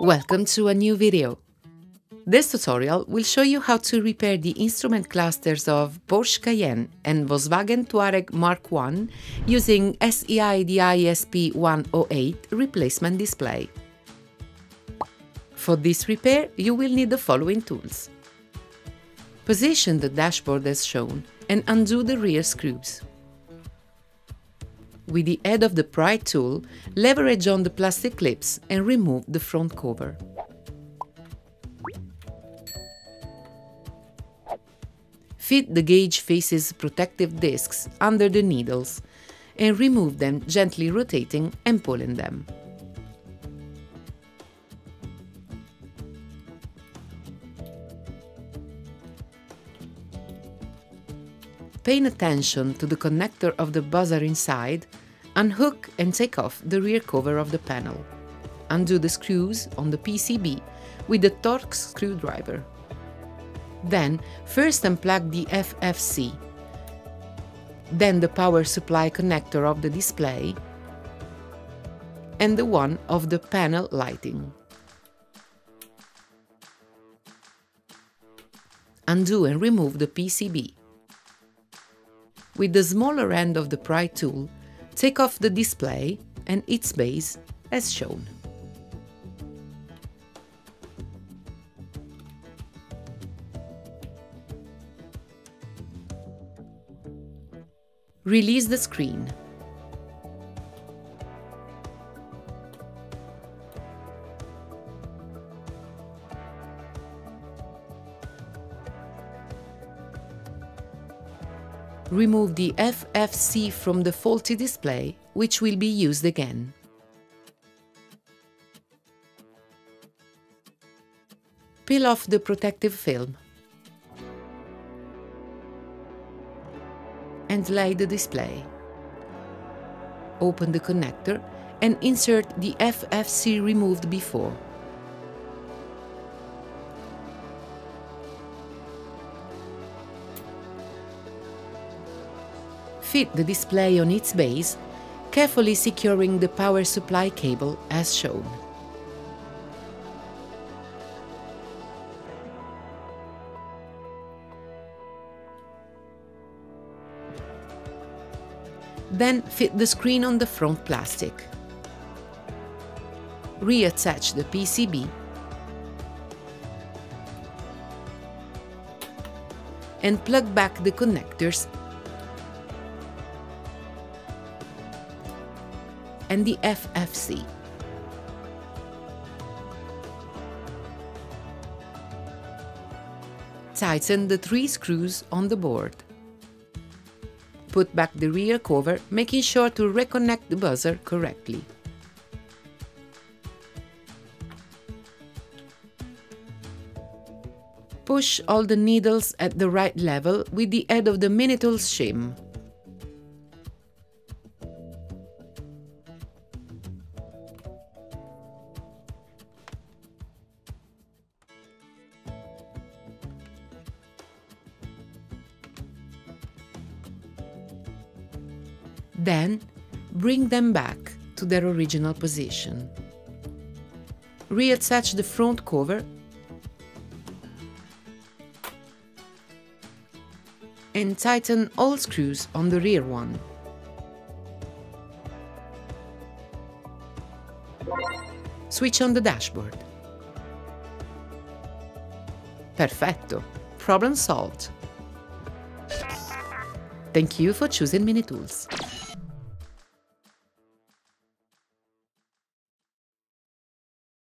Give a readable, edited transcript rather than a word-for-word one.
Welcome to a new video. This tutorial will show you how to repair the instrument clusters of Porsche Cayenne and Volkswagen Touareg Mark I using SEI DISP108 replacement display. For this repair, you will need the following tools. Position the dashboard as shown and undo the rear screws. With the head of the pry tool, leverage on the plastic clips and remove the front cover. Fit the gauge faces protective discs under the needles and remove them, gently rotating and pulling them. Paying attention to the connector of the buzzer inside, unhook and take off the rear cover of the panel. Undo the screws on the PCB with the Torx screwdriver. Then, first unplug the FFC, then the power supply connector of the display, and the one of the panel lighting. Undo and remove the PCB. With the smaller end of the pry tool, take off the display and its base as shown. Release the screen. Remove the FFC from the faulty display, which will be used again. Peel off the protective film and lay the display. Open the connector and insert the FFC removed before. Fit the display on its base, carefully securing the power supply cable as shown. Then fit the screen on the front plastic. Reattach the PCB and plug back the connectors and the FFC. Tighten the 3 screws on the board. Put back the rear cover, making sure to reconnect the buzzer correctly. Push all the needles at the right level with the head of the mini-tool shim. Then, bring them back to their original position. Reattach the front cover and tighten all screws on the rear one. Switch on the dashboard. Perfetto! Problem solved! Thank you for choosing Minitools.